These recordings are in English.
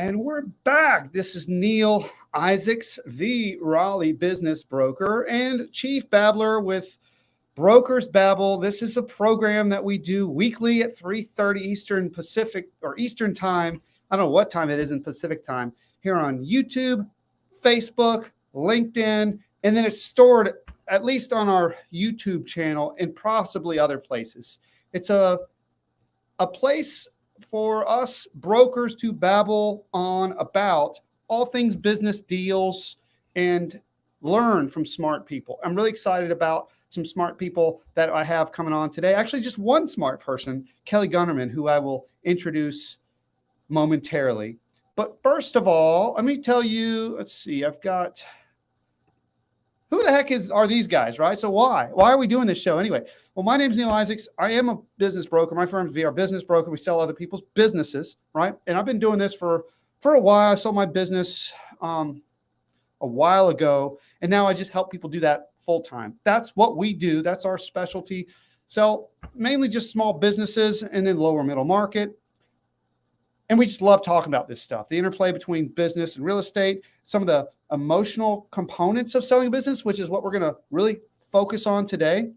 And we're back. This is Neil Isaacs, the Raleigh business broker and chief babbler with Brokers Babble. This is a program that we do weekly at 3:30 Eastern Pacific or Eastern time. I don't know what time it is in Pacific time here on YouTube, Facebook, LinkedIn, and then it's stored at least on our YouTube channel and possibly other places. It's a place for us brokers to babble on about all things business deals and learn from smart people. I'm really excited about some smart people that I have coming on today. Actually, just one smart person, Kelly Gunterman, who I will introduce momentarily. But first of all, let me tell you, let's see, I've got, who the heck are these guys, right? So why are we doing this show anyway? Well, my name is Neil Isaacs. I am a business broker. My firm's VR Business Broker. We sell other people's businesses, right? And I've been doing this for a while. I sold my business a while ago, and now I just help people do that full time. That's what we do. That's our specialty. Sell mainly just small businesses and then lower middle market. And we just love talking about this stuff, the interplay between business and real estate, some of the emotional components of selling a business, which is what we're going to really focus on today,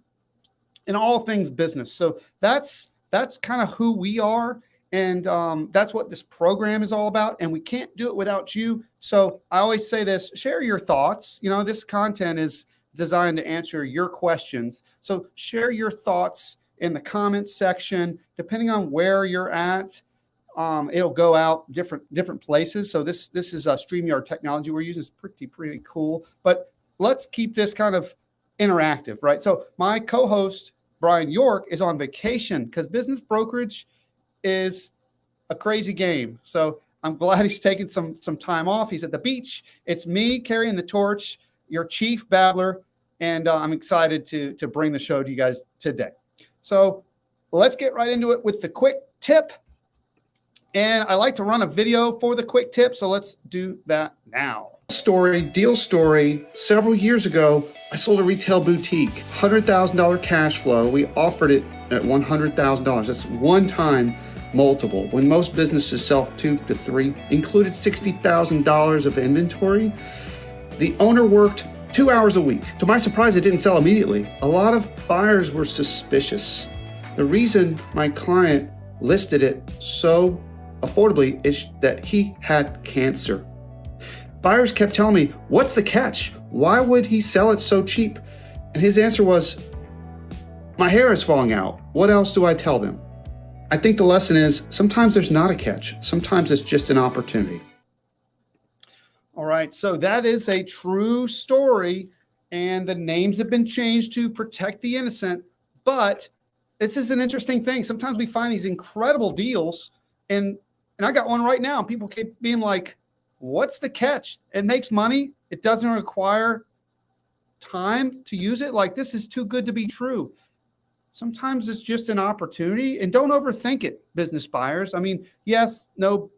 and all things business. So that's kind of who we are. And that's what this program is all about. And we can't do it without you. So I always say this, share your thoughts. You know, this content is designed to answer your questions. So share your thoughts in the comments section, depending on where you're at. It'll go out different places. So this is a StreamYard technology we're using. It's pretty cool. But let's keep this kind of interactive, right? So my co-host, Brian York, is on vacation because business brokerage is a crazy game. So I'm glad he's taking some time off. He's at the beach. It's me carrying the torch, your chief babbler, and I'm excited to bring the show to you guys today. So let's get right into it with the quick tip. And I like to run a video for the quick tip, so let's do that now. Deal story. Several years ago, I sold a retail boutique, $100,000 cash flow. We offered it at $100,000. That's one time multiple. When most businesses sell 2 to 3, included $60,000 of inventory. The owner worked 2 hours a week. To my surprise, it didn't sell immediately. A lot of buyers were suspicious. The reason my client listed it so affordably is that he had cancer. Buyers kept telling me, what's the catch? Why would he sell it so cheap? And his answer was, my hair is falling out. What else do I tell them? I think the lesson is sometimes there's not a catch. Sometimes it's just an opportunity. All right, so that is a true story, and the names have been changed to protect the innocent, but this is an interesting thing. Sometimes we find these incredible deals, and I got one right now. People keep being like, what's the catch? It makes money. It doesn't require time to use it. Like, this is too good to be true. Sometimes it's just an opportunity, and don't overthink it, business buyers. I mean, yes, no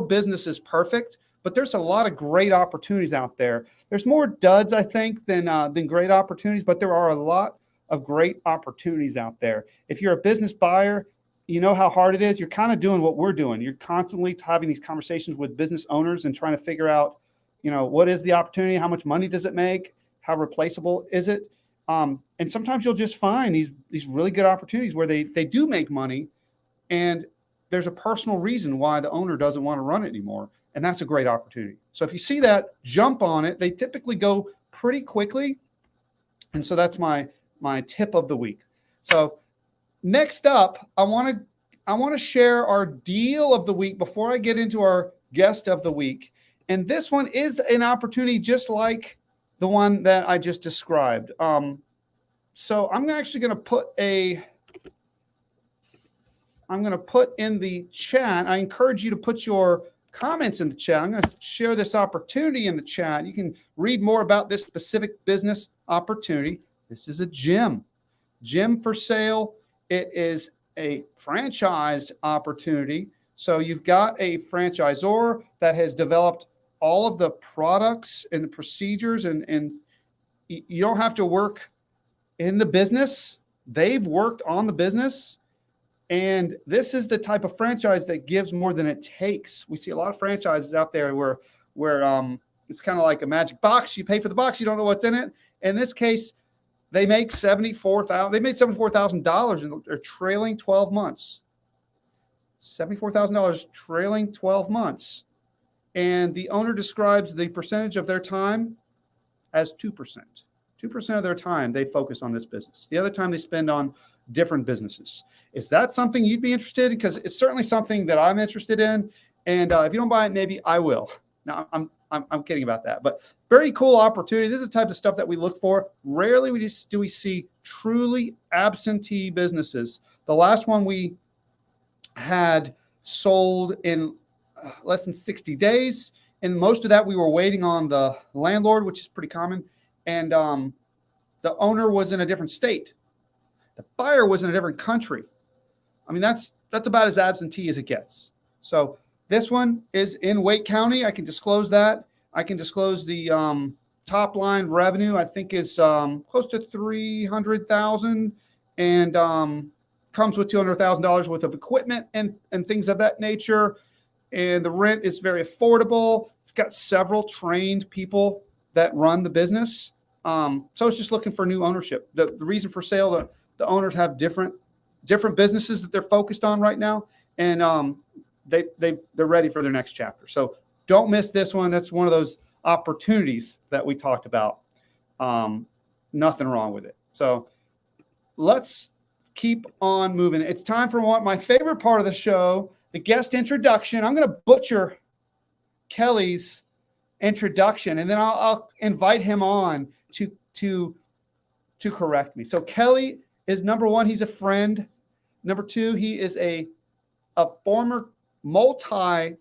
business is perfect, but there's a lot of great opportunities out there. There's more duds, I think, than great opportunities, but there are a lot of great opportunities out there. If you're a business buyer, you know how hard it is. You're kind of doing what we're doing. You're constantly having these conversations with business owners and trying to figure out, you know, what is the opportunity? How much money does it make? How replaceable is it? And sometimes you'll just find these really good opportunities where they do make money, and there's a personal reason why the owner doesn't want to run it anymore. And that's a great opportunity. So if you see that, jump on it. They typically go pretty quickly. And so that's my tip of the week. So next up, I want to share our deal of the week before I get into our guest of the week. And this one is an opportunity just like the one that I just described. So I'm actually going to put in the chat. I encourage you to put your comments in the chat. I'm going to share this opportunity in the chat. You can read more about this specific business opportunity. This is a gym for sale. It is a franchised opportunity. So you've got a franchisor that has developed all of the products and the procedures, and you don't have to work in the business. They've worked on the business, And this is the type of franchise that gives more than it takes. We see a lot of franchises out there where it's kind of like a magic box. You pay for the box, you don't know what's in it. In this case, they make $74,000. They made $74,000 in their trailing 12 months. $74,000 trailing 12 months. And the owner describes the percentage of their time as 2%. 2% of their time they focus on this business. The other time they spend on different businesses. Is that something you'd be interested in? Because it's certainly something that I'm interested in. And if you don't buy it, maybe I will. Now, I'm kidding about that. But very cool opportunity. This is the type of stuff that we look for. Rarely do we see truly absentee businesses. The last one we had sold in less than 60 days. And most of that we were waiting on the landlord, which is pretty common. And the owner was in a different state. The buyer was in a different country. I mean, that's about as absentee as it gets. So this one is in Wake County. I can disclose that. I can disclose the top line revenue, I think is close to $300,000 and comes with $200,000 worth of equipment and things of that nature. And the rent is very affordable. It's got several trained people that run the business. So it's just looking for new ownership. The reason for sale, the owners have different businesses that they're focused on right now. And they're ready for their next chapter. So don't miss this one. That's one of those opportunities that we talked about. Nothing wrong with it. So let's keep on moving. It's time for my favorite part of the show, the guest introduction. I'm going to butcher Kelly's introduction, and then I'll invite him on to correct me. So Kelly is number one. He's a friend. Number two, he is a former multi-client.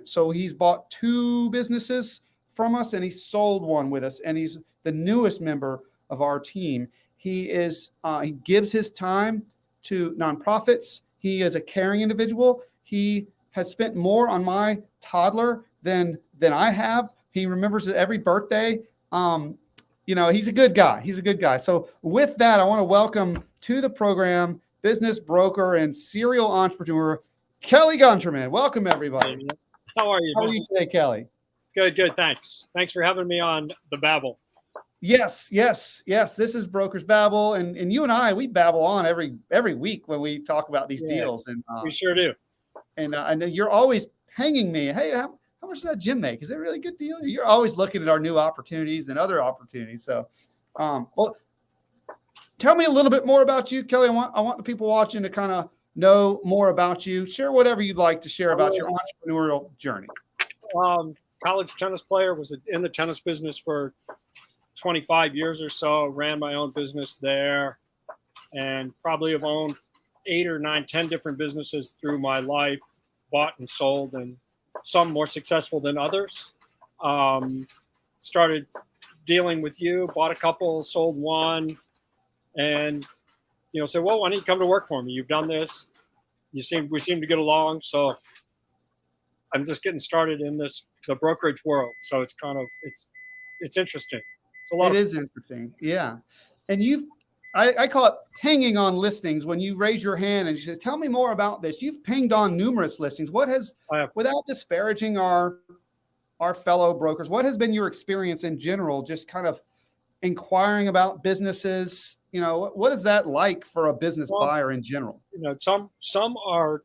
So he's bought 2 businesses from us, and he sold one with us, and he's the newest member of our team. He gives his time to nonprofits. He is a caring individual. He has spent more on my toddler than I have. He remembers it every birthday. He's a good guy. He's a good guy. So with that, I want to welcome to the program business broker and serial entrepreneur Kelly Gunterman. Welcome, everybody. How are you? How are you today, Kelly? Good. Thanks for having me on the Babble. Yes. This is Brokers Babble, and you and I, we babble on every week when we talk about these deals. And we sure do. And I know you're always hanging me. Hey, how much does that gym make? Is it a really good deal? You're always looking at our new opportunities and other opportunities. So, well, tell me a little bit more about you, Kelly. I want the people watching to kind of know more about you. Share whatever you'd like to share about your entrepreneurial journey. College tennis player, was in the tennis business for 25 years or so, ran my own business there, and probably have owned 8 or 9, 10 different businesses through my life, bought and sold, and some more successful than others. Started dealing with you, bought a couple, sold one, and said, well, why don't you come to work for me? You've done this. We seem to get along. So I'm just getting started in the brokerage world. So it's kind of, it's interesting. It's a lot. It is interesting. Yeah. And I call it hanging on listings. When you raise your hand and you say, tell me more about this, you've pinged on numerous listings. Without disparaging our fellow brokers, what has been your experience in general, just kind of inquiring about businesses? What is that like for a business buyer in general? Some are,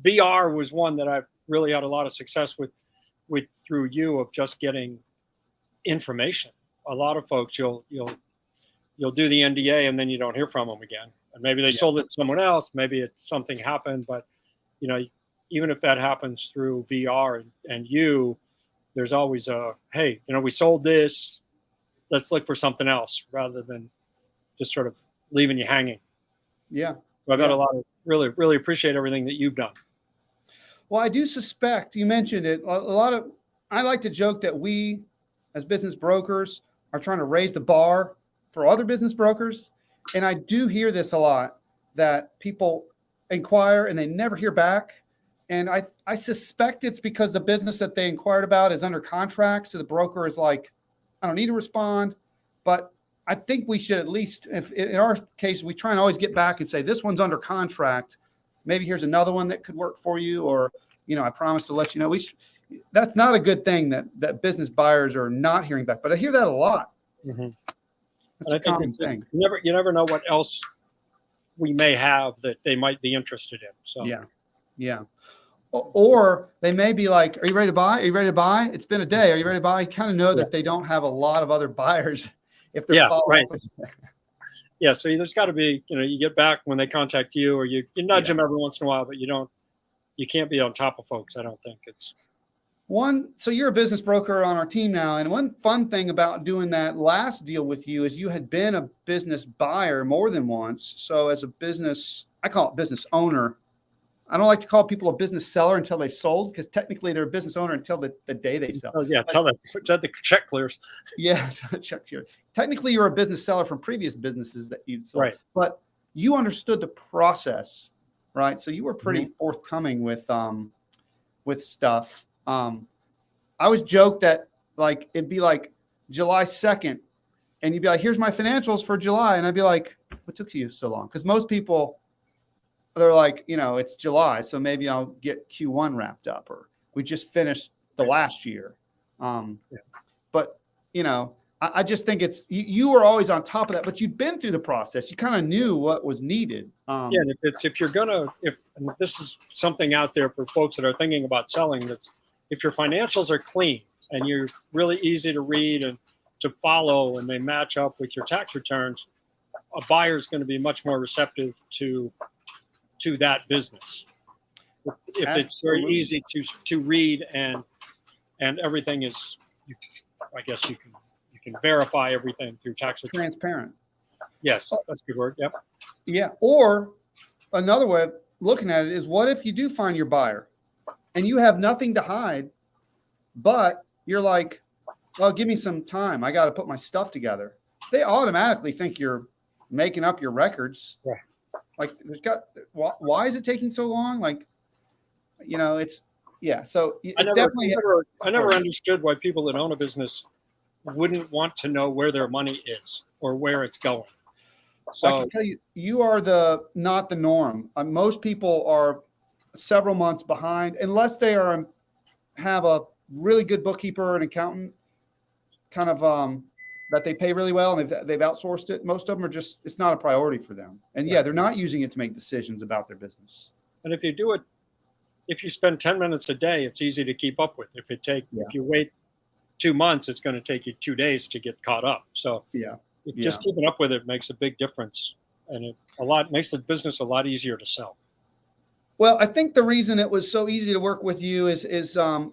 VR was one that I've really had a lot of success with through you, of just getting information. A lot of folks, you'll do the NDA and then you don't hear from them again. And maybe they sold it to someone else. Maybe something happened, but even if that happens through VR and there's always hey, we sold this, let's look for something else, rather than just sort of leaving you hanging. Yeah. So I've got a lot of really appreciate everything that you've done. Well, I do suspect, you mentioned it, I like to joke that we as business brokers are trying to raise the bar for other business brokers. And I do hear this a lot, that people inquire and they never hear back. And I suspect it's because the business that they inquired about is under contract. So the broker is like, I don't need to respond. But I think we should at least, if in our case, we try and always get back and say, this one's under contract. Maybe here's another one that could work for you. Or, I promise to let you know. That's not a good thing that business buyers are not hearing back. But I hear that a lot. Mm-hmm. That's a common thing. You never know what else we may have that they might be interested in. So yeah. Or they may be like, are you ready to buy? Are you ready to buy? It's been a day. Are you ready to buy? You kind of know that they don't have a lot of other buyers if they're following up. Yeah. So there's got to be, you get back when they contact you, or you nudge them every once in a while, but you can't be on top of folks. I don't think it's so you're a business broker on our team now. And one fun thing about doing that last deal with you is you had been a business buyer more than once. So as a business, I call it business owner. I don't like to call people a business seller until they sold, because technically they're a business owner until the day they sell. Oh yeah, until the check clears. Yeah, check clears. Technically, you're a business seller from previous businesses that you've sold, right? But you understood the process, right? So you were pretty forthcoming with stuff. I always joke that like it'd be like July 2nd, and you'd be like, "Here's my financials for July," and I'd be like, "What took you so long?" Because most people, they're like, it's July, so maybe I'll get Q1 wrapped up, or we just finished the last year. But, I just think you were always on top of that, but you'd been through the process. You kind of knew what was needed. And if this is something out there for folks that are thinking about selling, if your financials are clean and you're really easy to read and to follow, and they match up with your tax returns, a buyer's going to be much more receptive to that business. If it's very easy to read and everything is, I guess you can verify everything through tax return. Transparent. Yes, that's a good word. Yep. Yeah. Or another way of looking at it is, what if you do find your buyer and you have nothing to hide, but you're like, well, give me some time. I got to put my stuff together. They automatically think you're making up your records. Right. Like, why is it taking so long? Like, it's, so it's I never understood why people that own a business wouldn't want to know where their money is or where it's going. So I can tell you, you are not the norm. Most people are several months behind, unless they have a really good bookkeeper and accountant, kind of, that they pay really well, and they've outsourced it. Most of them are just, it's not a priority for them. And they're not using it to make decisions about their business. And if you spend 10 minutes a day, it's easy to keep up with. If you wait 2 months, it's going to take you 2 days to get caught up. So just keeping up with it makes a big difference. And it makes the business a lot easier to sell. Well, I think the reason it was so easy to work with you is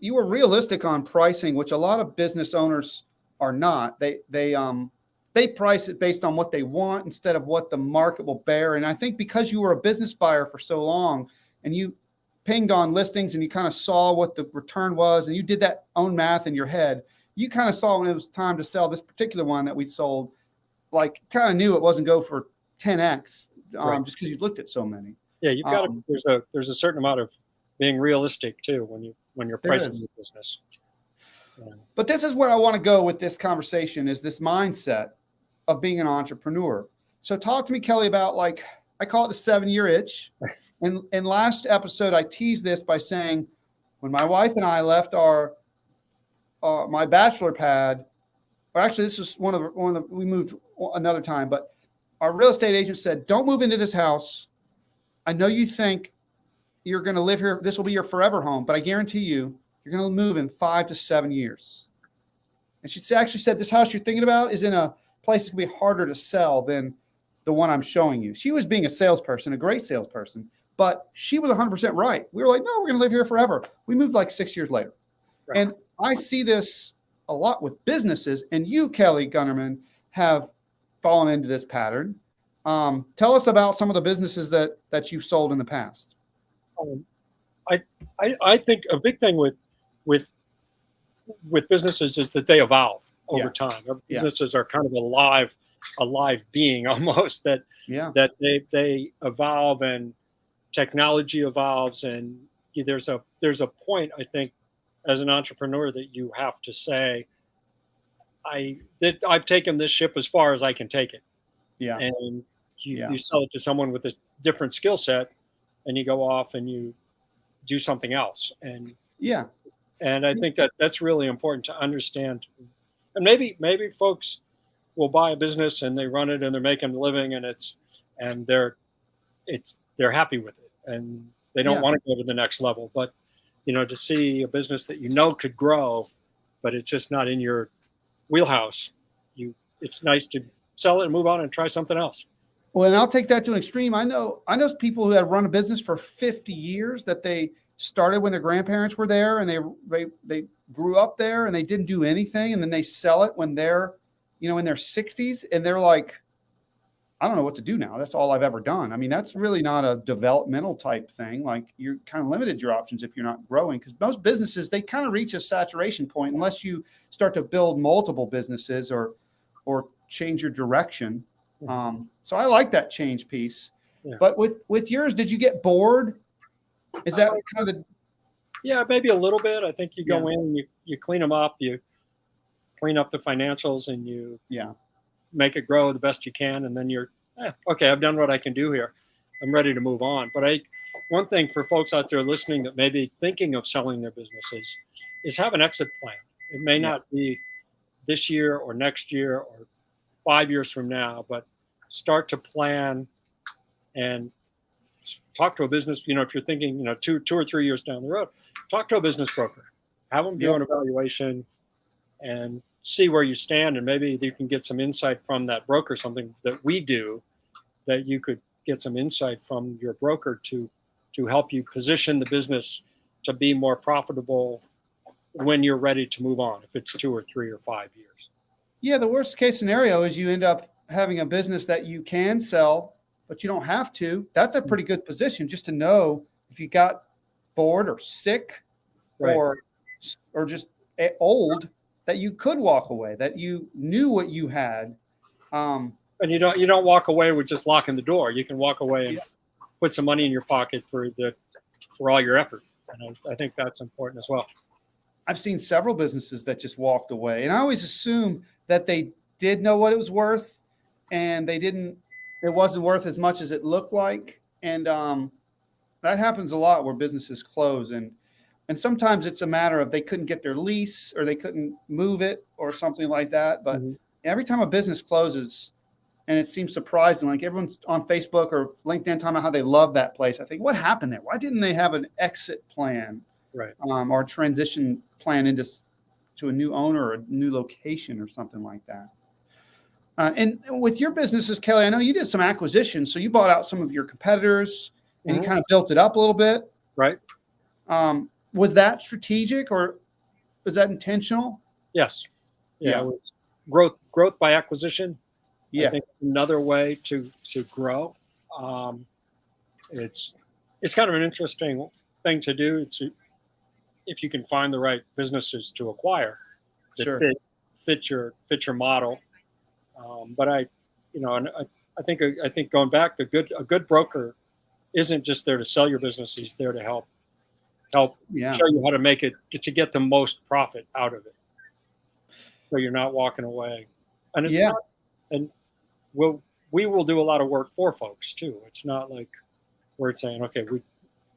you were realistic on pricing, which a lot of business owners are not. They price it based on what they want instead of what the market will bear. And I think because you were a business buyer for so long, and you pinged on listings and you kind of saw what the return was, and you did that own math in your head, you kind of saw when it was time to sell this particular one that we sold, like kind of knew it wasn't go for 10x just because you looked at so many. Yeah, you've got there's a certain amount of being realistic too when you're pricing your business. But this is where I want to go with this conversation, is this mindset of being an entrepreneur. So talk to me, Kelly, about, like, I call it the 7-year itch. And in last episode, I teased this by saying, when my wife and I left my bachelor pad, or actually this was we moved another time, but our real estate agent said, don't move into this house. I know you think you're going to live here. This will be your forever home, but I guarantee you, you're going to move in 5 to 7 years. And she actually said, this house you're thinking about is in a place that's going to be harder to sell than the one I'm showing you. She was being a salesperson, a great salesperson, but she was 100% right. We were like, no, we're going to live here forever. We moved like 6 years later. Right. And I see this a lot with businesses, and you, Kelly Gunterman, have fallen into this pattern. Tell us about some of the businesses that you've sold in the past. I think a big thing with businesses is that they evolve over time. Our businesses are kind of a live being almost, that they evolve, and technology evolves, and there's a point, I think, as an entrepreneur, that you have to say, I've taken this ship as far as I can take it, Yeah. and Yeah. you sell it to someone with a different skill set, and you go off and you do something else, Yeah. and I think that that's really important to understand. And maybe folks will buy a business and they run it and they're making a living, and they're happy with it, and they don't Yeah. want to go to the next level. But to see a business that could grow, but it's just not in your wheelhouse, it's nice to sell it and move on and try something else. Well, and I'll take that to an extreme. I know people who have run a business for 50 years that they started when their grandparents were there, and they grew up there, and they didn't do anything, and then they sell it when they're, in their 60s, and they're like, I don't know what to do now. That's all I've ever done. I mean, that's really not a developmental type thing. Like, you're kind of limited your options if you're not growing, because most businesses, they kind of reach a saturation point unless you start to build multiple businesses or change your direction. So I like that change piece. Yeah. But with yours, did you get bored? Is that kind of Yeah, maybe a little bit. I think you go in, you clean them up, you clean up the financials, and you make it grow the best you can, and then you're okay. I've done what I can do here. I'm ready to move on. But one thing for folks out there listening that may be thinking of selling their businesses is have an exit plan. It may not be this year or next year or 5 years from now, but start to plan and talk to a business. If you're thinking, 2 or 3 years down the road, talk to a business broker, have them do an evaluation, and see where you stand. And maybe you can get some insight from that broker, something that we do, that you could get some insight from your broker to help you position the business to be more profitable when you're ready to move on, if it's 2 or 3 or 5 years. Yeah, the worst case scenario is you end up having a business that you can sell, but you don't have to. That's a pretty good position, just to know if you got bored or sick, Right. or just old, that you could walk away, that you knew what you had. And you don't walk away with just locking the door. You can walk away and put some money in your pocket for all your effort. And I think that's important as well. I've seen several businesses that just walked away, and I always assume that they did know what it was worth, and it wasn't worth as much as it looked like. And that happens a lot where businesses close, and sometimes it's a matter of they couldn't get their lease, or they couldn't move it, or something like that. But every time a business closes, and it seems surprising, like everyone's on Facebook or LinkedIn talking about how they love that place, I think, what happened there? Why didn't they have an exit plan, right? Or a transition plan to a new owner or a new location or something like that? And with your businesses, Kelly, I know you did some acquisitions, so you bought out some of your competitors and you kind of built it up a little bit, right? Was that strategic, or was that intentional? Yes. Yeah. It was growth by acquisition. Yeah. I think another way to grow. It's kind of an interesting thing to do. If you can find the right businesses to acquire that fit your model. But I think going back, a good broker isn't just there to sell your business. He's there to help show you how to make it, to get the most profit out of it, so you're not walking away. And it's not, and we will do a lot of work for folks too. It's not like we're saying, okay,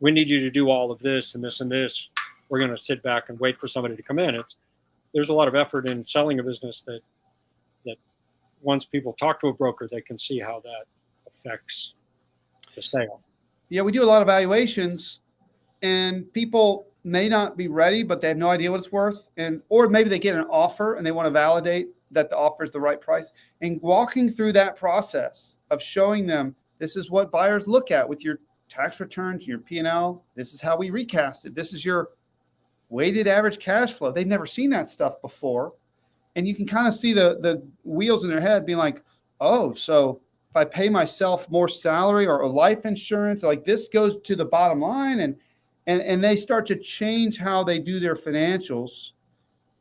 we need you to do all of this and this and this. We're going to sit back and wait for somebody to come in. There's a lot of effort in selling a business that once people talk to a broker, they can see how that affects the sale. Yeah, we do a lot of valuations, and people may not be ready, but they have no idea what it's worth. Or maybe they get an offer and they want to validate that the offer is the right price. And walking through that process of showing them, this is what buyers look at with your tax returns, your P&L. This is how we recast it. This is your weighted average cash flow. They've never seen that stuff before. And you can kind of see the wheels in their head being like, oh, so if I pay myself more salary or a life insurance, like this goes to the bottom line, and they start to change how they do their financials.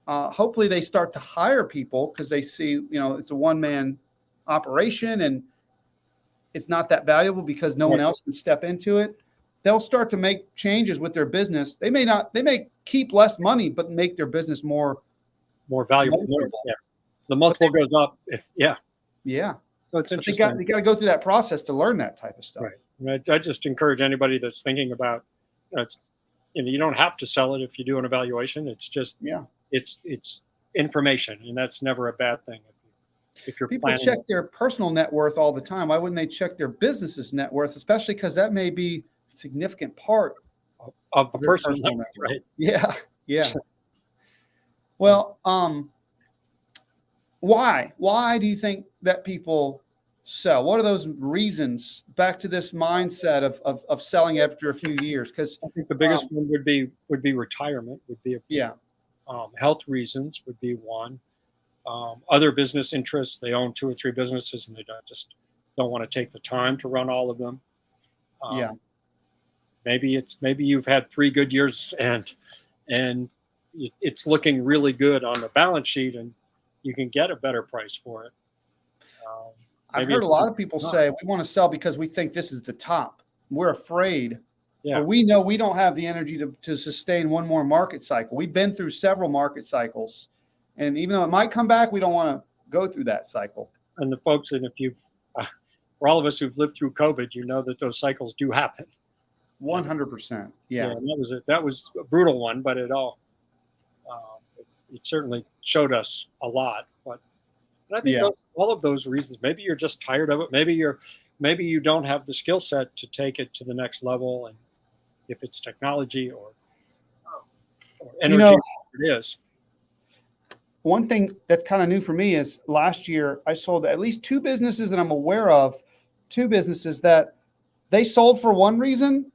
Hopefully they start to hire people because they see, it's a one-man operation and it's not that valuable because no one else can step into it. They'll start to make changes with their business. They may keep less money, but make their business more valuable. the multiple goes up. Yeah. So it's But interesting. you got to go through that process to learn that type of stuff. Right. I just encourage anybody that's thinking about, you don't have to sell it if you do an evaluation. It's just, it's information, and that's never a bad thing. If you're People planning, check their personal net worth all the time. Why wouldn't they check their business's net worth, especially because that may be a significant part of the their personal net worth, worth. right? Yeah. Well, why do you think that people sell? What are those reasons? Back to this mindset of selling after a few years, because I think the biggest one would be retirement. Would be health reasons would be one. Other business interests. They own 2 or 3 businesses, and they don't want to take the time to run all of them. Maybe you've had 3 good years and it's looking really good on the balance sheet, and you can get a better price for it. I've heard a lot of people say we want to sell because we think this is the top. We're afraid. But we know we don't have the energy to sustain one more market cycle. We've been through several market cycles. And even though it might come back, we don't want to go through that cycle. And the folks, and if you've, for all of us who've lived through COVID, you know that those cycles do happen. 100%. Yeah. And that was a brutal one, but it certainly showed us a lot. But I think all of those reasons, maybe you're just tired of it. Maybe you don't have the skill set to take it to the next level. And if it's technology or energy, it is. One thing that's kind of new for me is last year I sold at least 2 businesses that I'm aware of, 2 businesses that they sold for one reason.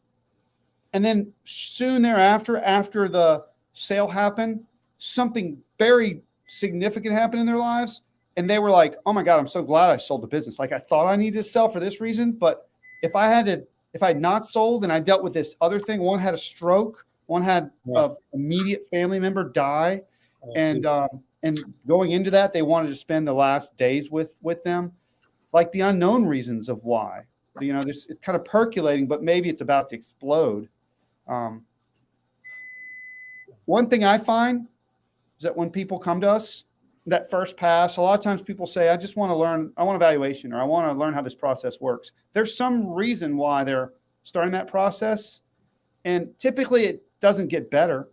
And then soon thereafter, after the sale happened, something very significant happened in their lives. And they were like, oh my God, I'm so glad I sold the business. Like I thought I needed to sell for this reason. But if I had not sold and I dealt with this other thing, one had a stroke, one had an immediate family member die. And going into that, they wanted to spend the last days with them, like the unknown reasons of why. It's kind of percolating, but maybe it's about to explode. One thing I find is that when people come to us, that first pass, a lot of times people say, I just want to learn, I want evaluation, or I want to learn how this process works. There's some reason why they're starting that process. And typically it doesn't get better.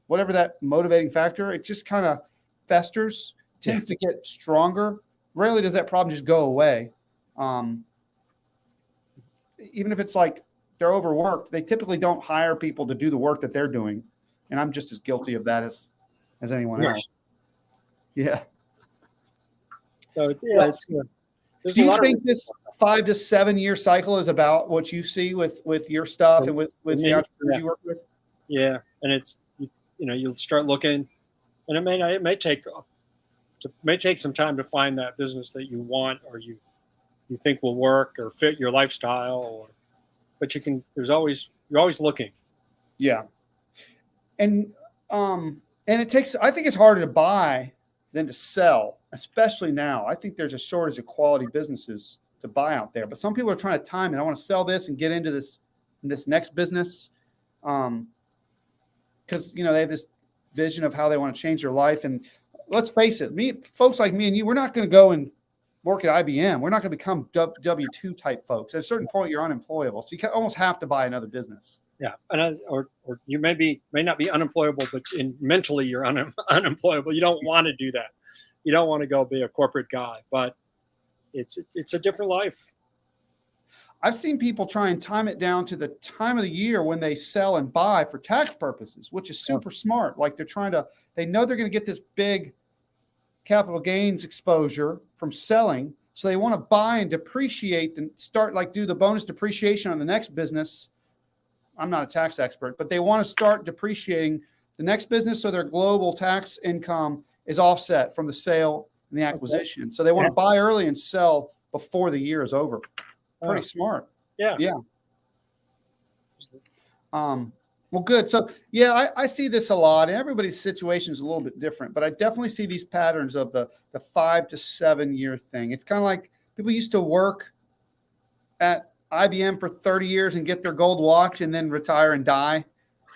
Whatever that motivating factor, it just kind of festers, tends to get stronger. Rarely does that problem just go away. Even if it's like they're overworked, they typically don't hire people to do the work that they're doing. And I'm just as guilty of that as anyone else. Yeah. So do you think this 5 to 7 year cycle is about what you see with your stuff and with the entrepreneurs you work with? Yeah. And it's, you'll start looking, and it may take some time to find that business that you want, or you think will work or fit your lifestyle, but you're always looking. Yeah. And it takes, I think it's harder to buy than to sell, especially now. I think there's a shortage of quality businesses to buy out there, but some people are trying to time it. I want to sell this and get into this next business. Because they have this vision of how they want to change their life. And let's face it, folks like me and you, we're not going to go and work at IBM. We're not going to become W-2 type folks. At a certain point, you're unemployable, so you almost have to buy another business. Yeah, and or you may not be unemployable, but mentally you're unemployable. You don't want to do that. You don't want to go be a corporate guy, but it's a different life. I've seen people try and time it down to the time of the year when they sell and buy for tax purposes, which is super smart. Like they know they're going to get this big capital gains exposure from selling. So they want to buy and depreciate and do the bonus depreciation on the next business. I'm not a tax expert, but they want to start depreciating the next business so their global tax income is offset from the sale and the acquisition. Okay. So they want to buy early and sell before the year is over. Pretty smart. Yeah. Well, good. So, I see this a lot, and everybody's situation is a little bit different, but I definitely see these patterns of the 5 to 7 year thing. It's kind of like people used to work at IBM for 30 years and get their gold watch and then retire and die.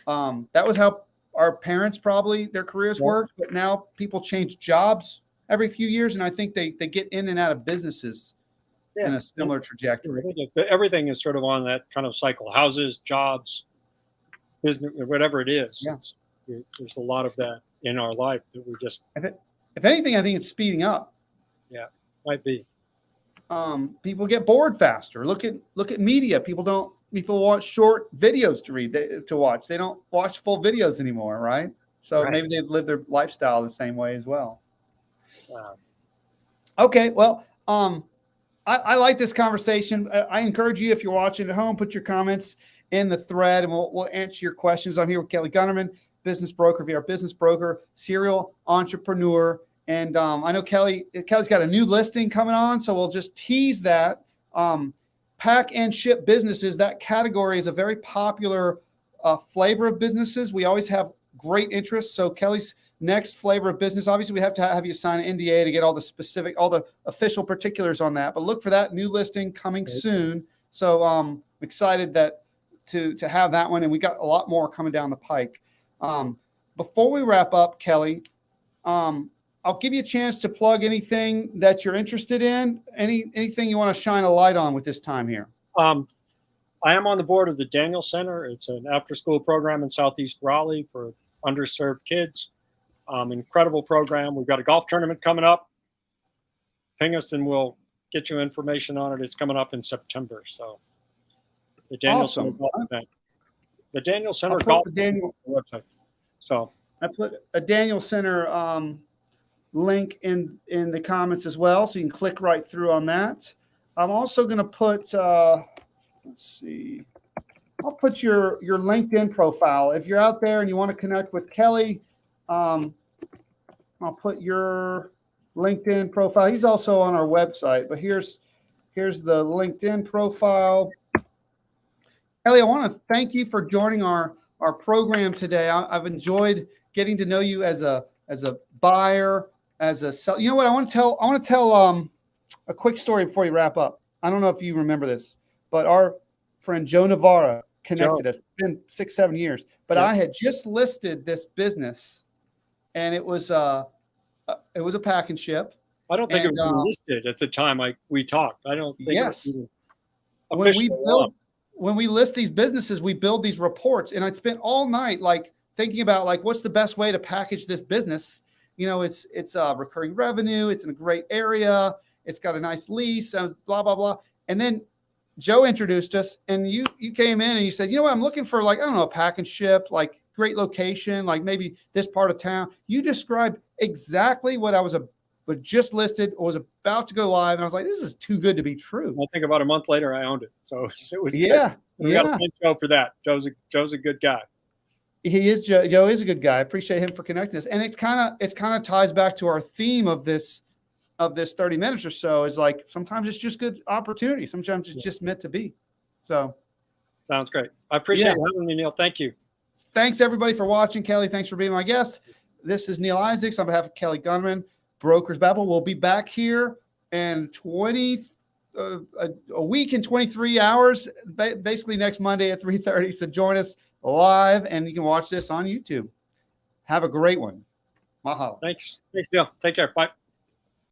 That was how our parents probably their careers worked, but now people change jobs every few years, and I think they get in and out of businesses in a similar trajectory. Everything is sort of on that kind of cycle: houses, jobs, business, whatever it is. Yeah. There's a lot of that in our life that we just. If anything, I think it's speeding up. Yeah, might be. People get bored faster. Look at media. People watch short videos to watch. They don't watch full videos anymore, right? So maybe they've lived their lifestyle the same way as well. Okay, well, I like this conversation. I encourage you, if you're watching at home, put your comments in the thread, and we'll answer your questions. I'm here with Kelly Gunterman, business broker, VR business broker, serial entrepreneur. And I know Kelly's got a new listing coming on, so we'll just tease that. Pack and ship businesses, that category is a very popular flavor of businesses. We always have great interest. So Kelly's next flavor of business, obviously we have to have you sign an NDA to get all the official particulars on that. But look for that new listing coming soon. So I'm excited to have that one, and we got a lot more coming down the pike. Before we wrap up, Kelly, I'll give you a chance to plug anything that you're interested in, anything you want to shine a light on with this time here. I am on the board of the Daniel Center. It's an after-school program in Southeast Raleigh for underserved kids. Incredible program. We've got a golf tournament coming up. Ping us and we'll get you information on it. It's coming up in September. So the Daniel Center golf event. The Daniel Center golf website. So I put a Daniel Center link in the comments as well, so you can click right through on that. I'm also going to put let's see, I'll put your LinkedIn profile. If you're out there and you want to connect with Kelly, I'll put your LinkedIn profile. He's also on our website, but here's the LinkedIn profile. Kelly, I want to thank you for joining our program today. I've enjoyed getting to know you as a buyer, as a seller. You know what? I want to tell a quick story before you wrap up. I don't know if you remember this, but our friend Joe Navarra connected us. It's been 6-7 years, but I had just listed this business, and it was a pack and ship. I don't think it was listed at the time we talked. I don't think it was official. When we list these businesses, we build these reports, and I spent all night thinking about what's the best way to package this business. You know, it's recurring revenue. It's in a great area. It's got a nice lease, and blah, blah, blah. And then Joe introduced us, and you came in and you said, you know what, I'm looking for a pack and ship, great location, maybe this part of town. You described exactly what I was just listed or was about to go live. And I was like, this is too good to be true. I think about a month later, I owned it. So it was good. We got to thank Joe for that. Joe's a good guy. He is. Joe is a good guy. I appreciate him for connecting us. And it's kind of ties back to our theme of this 30 minutes or so, is sometimes it's just good opportunity. Sometimes it's just meant to be. So sounds great. I appreciate having me, Neil. Thank you. Thanks everybody for watching. Kelly, thanks for being my guest. This is Neil Isaacs on behalf of Kelly Gunterman, Brokers Babble. We'll be back here in a week and 23 hours, basically next Monday at 3:30. So join us live, and you can watch this on YouTube. Have a great one. Mahalo. Thanks, Neil. Take care. Bye.